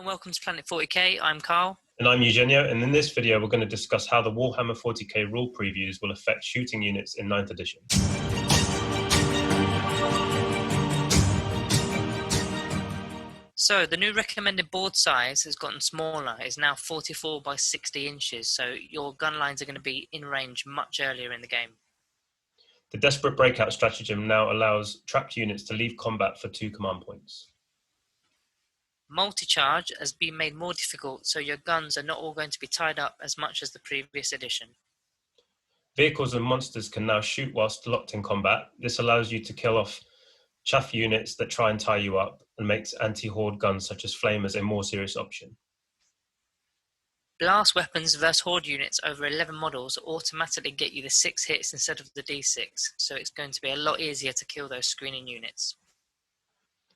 and welcome to Planet 40k. I'm Carl. And I'm Eugenio, and in this video we're going to discuss how the Warhammer 40k rule previews will affect shooting units in 9th edition. So the new recommended board size has gotten smaller. It's now 44 by 60 inches, so your gun lines are going to be in range much earlier in the game. The Desperate Breakout Stratagem now allows trapped units to leave combat for 2 command points. Multi-charge has been made more difficult, so your guns are not all going to be tied up as much as the previous edition. Vehicles and monsters can now shoot whilst locked in combat. This allows you to kill off chaff units that try and tie you up and makes anti-horde guns such as flamers a more serious option. Blast weapons versus horde units over 11 models automatically get you the 6 hits instead of the d6, so it's going to be a lot easier to kill those screening units.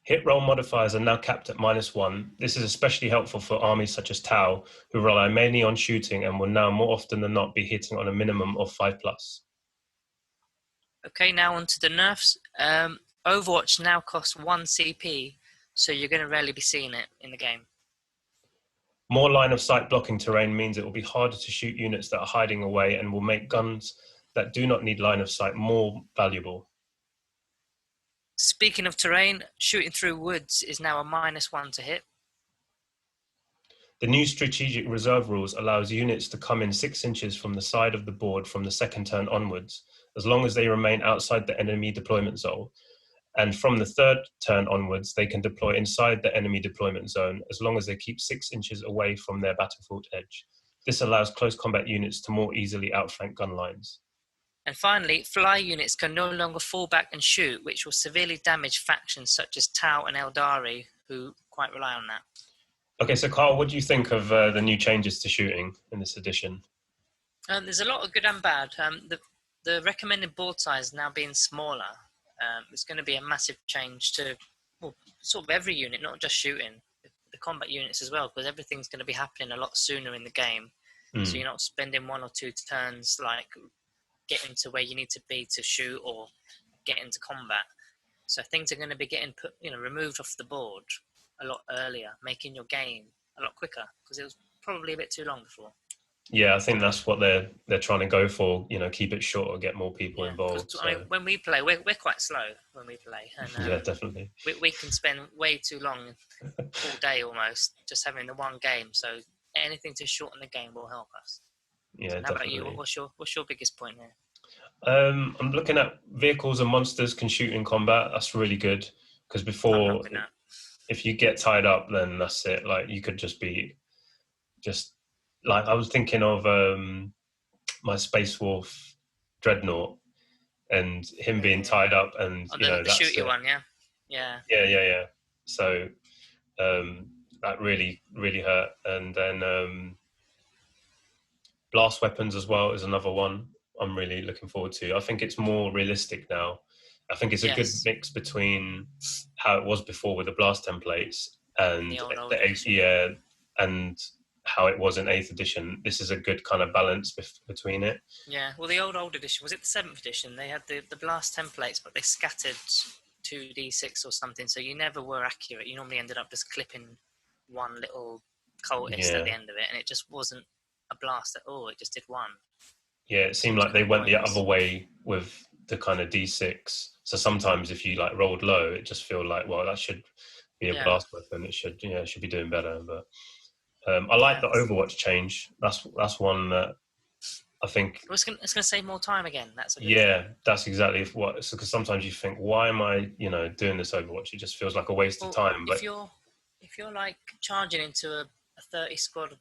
Hit roll modifiers are now capped at -1. This is especially helpful for armies such as Tau, who rely mainly on shooting and will now more often than not be hitting on a minimum of 5+. Okay, now on to the nerfs. Overwatch now costs 1 CP, so you're going to rarely be seeing it in the game. More line of sight blocking terrain means it will be harder to shoot units that are hiding away and will make guns that do not need line of sight more valuable. Speaking of terrain, shooting through woods is now a -1 to hit. The new strategic reserve rules allows units to come in 6 inches from the side of the board from the second turn onwards, as long as they remain outside the enemy deployment zone. And from the third turn onwards, they can deploy inside the enemy deployment zone, as long as they keep 6 inches away from their battlefield edge. This allows close combat units to more easily outflank gun lines. And finally, fly units can no longer fall back and shoot, which will severely damage factions such as Tau and Eldari, who quite rely on that. Okay, so Carl, what do you think of the new changes to shooting in this edition? There's a lot of good and bad. The recommended board size now being smaller, it's going to be a massive change to sort of every unit, not just shooting, the combat units as well, because everything's going to be happening a lot sooner in the game. So you're not spending 1 or 2 turns like getting to where you need to be to shoot or get into combat. So things are going to be getting removed off the board a lot earlier, making your game a lot quicker, because it was probably a bit too long before. Yeah, I think that's what they're trying to go for. Keep it short or get more people involved. So. I mean, when we play, we're quite slow when we play, and yeah, definitely. We can spend way too long, all day almost, just having the one game. So anything to shorten the game will help us. Yeah, so how definitely. about you? What's your biggest point here? I'm looking at vehicles and monsters can shoot in combat. That's really good, because before, if you get tied up, then that's it. Like, you could just like, I was thinking of my Space Wolf Dreadnought and him being tied up, and the that's shooty one, yeah. So that really hurt. And then blast weapons as well is another one I'm really looking forward to. I think it's more realistic now. I think it's a good mix between how it was before with the blast templates and the 8th year and how it was in 8th edition. This is a good kind of balance between it. Yeah, well, the old edition, was it the 7th edition? They had the blast templates, but they scattered 2d6 or something, so you never were accurate. You normally ended up just clipping one little cultist at the end of it, and it just wasn't a blast at all. It just did one. Yeah, it seemed like they went the other way with the kind of d6. So sometimes if you like rolled low, it just feel like, well, that should be a blast weapon. It should be doing better. But I like the Overwatch change. That's one that I think it's going to save more time again. That's that's exactly what. Because sometimes you think, why am I doing this Overwatch? It just feels like a waste of time. But if you're like charging into a 30 squad of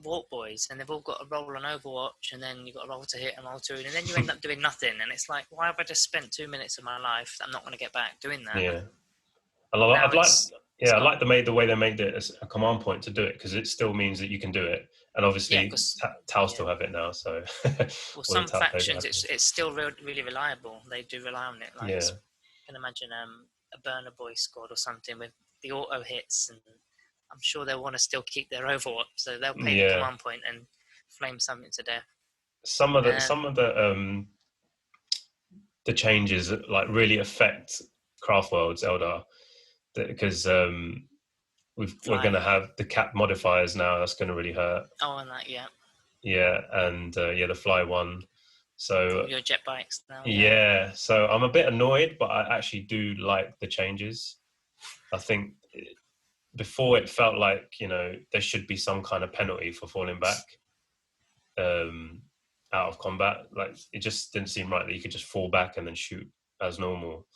Warp Boys and they've all got a roll on Overwatch, and then you've got a roll to hit and roll to, and then you end up doing nothing, and it's like, why have I just spent 2 minutes of my life that I'm not going to get back doing that? Yeah, I like the way they made it as a command point to do it, because it still means that you can do it, and obviously Tau still have it now. So well, some factions it's still really reliable. They do rely on it. Like, you can imagine a Burner Boy squad or something with the auto hits, and I'm sure they'll want to still keep their Overwatch, so they'll pay the command point and flame something to death. Some of the changes like really affect Craft Worlds Eldar, because we're going to have the cap modifiers now. That's going to really hurt. Oh, and that, yeah. Yeah, and the fly one. So your jet bikes now. Yeah, so I'm a bit annoyed, but I actually do like the changes. I think before it felt like, you know, there should be some kind of penalty for falling back out of combat. Like, it just didn't seem right that you could just fall back and then shoot as normal.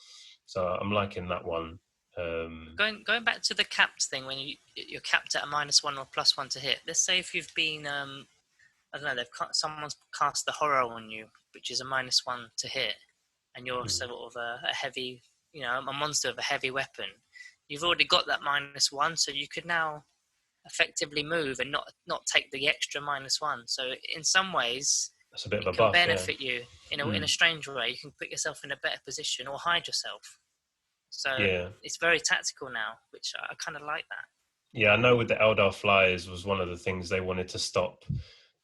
So I'm liking that one. Going back to the capped thing, when you're capped at a -1 or +1 to hit. Let's say if you've been I don't know, someone's cast the horror on you, which is a -1 to hit, and you're sort of a heavy, you know, a monster with a heavy weapon. You've already got that -1, so you could now effectively move and not take the extra -1. So in some ways, that's a bit of a it can buff, benefit you in a strange way. You can put yourself in a better position or hide yourself. So it's very tactical now, which I kind of like that. Yeah, I know with the Eldar flyers was one of the things they wanted to stop.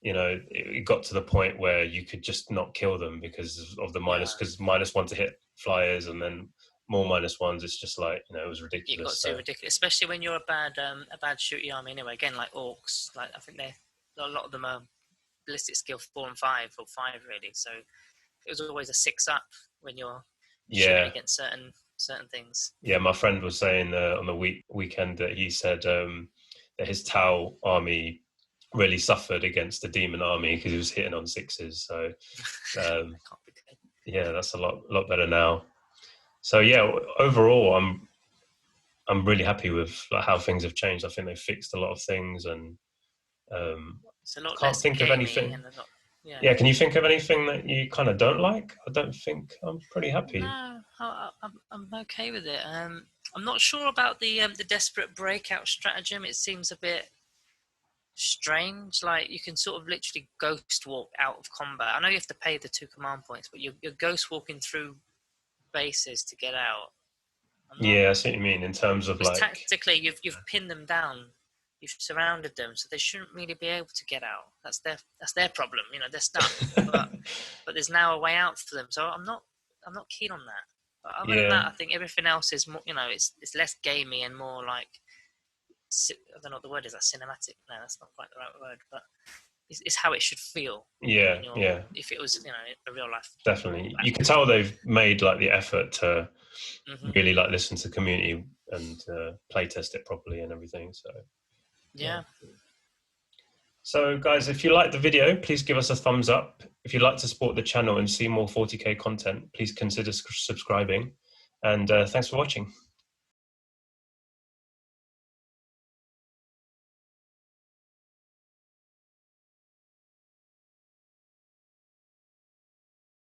You know, it got to the point where you could just not kill them because of the because -1 to hit flyers and then more -1s. It's just like, you know, it was ridiculous. It got too ridiculous, especially when you're a bad shooting army anyway. Again, like orcs, like I think a lot of them are ballistic skill 4 and 5 or 5 really. So it was always a 6-up when you're shooting against certain things. Yeah, my friend was saying on the weekend that he said that his Tau army really suffered against the demon army because he was hitting on 6s. So yeah, that's a lot better now. So yeah, overall I'm really happy with like how things have changed. I think they fixed a lot of things, and it's a lot can't less think of anything. Yeah, can you think of anything that you kind of don't like? I don't think. I'm pretty happy. No, I'm okay with it. I'm not sure about the desperate breakout stratagem. It seems a bit strange. Like, you can sort of literally ghost walk out of combat. I know you have to pay the 2 command points, but you're ghost walking through bases to get out. I see what you mean in terms of like tactically, you've pinned them down, you've surrounded them, so they shouldn't really be able to get out. That's their problem. You know, they're stuck. but there's now a way out for them. So I'm not keen on that. But other than that, I think everything else is more. You know, it's less gamey and more like, I don't know what the word is. That cinematic. No, that's not quite the right word. But it's how it should feel. Yeah. If it was, you know, a real life. Definitely, you can tell they've made like the effort to really like listen to the community and play test it properly and everything. So yeah. So guys, if you like the video, please give us a thumbs up. If you'd like to support the channel and see more 40k content, please consider subscribing. And thanks for watching.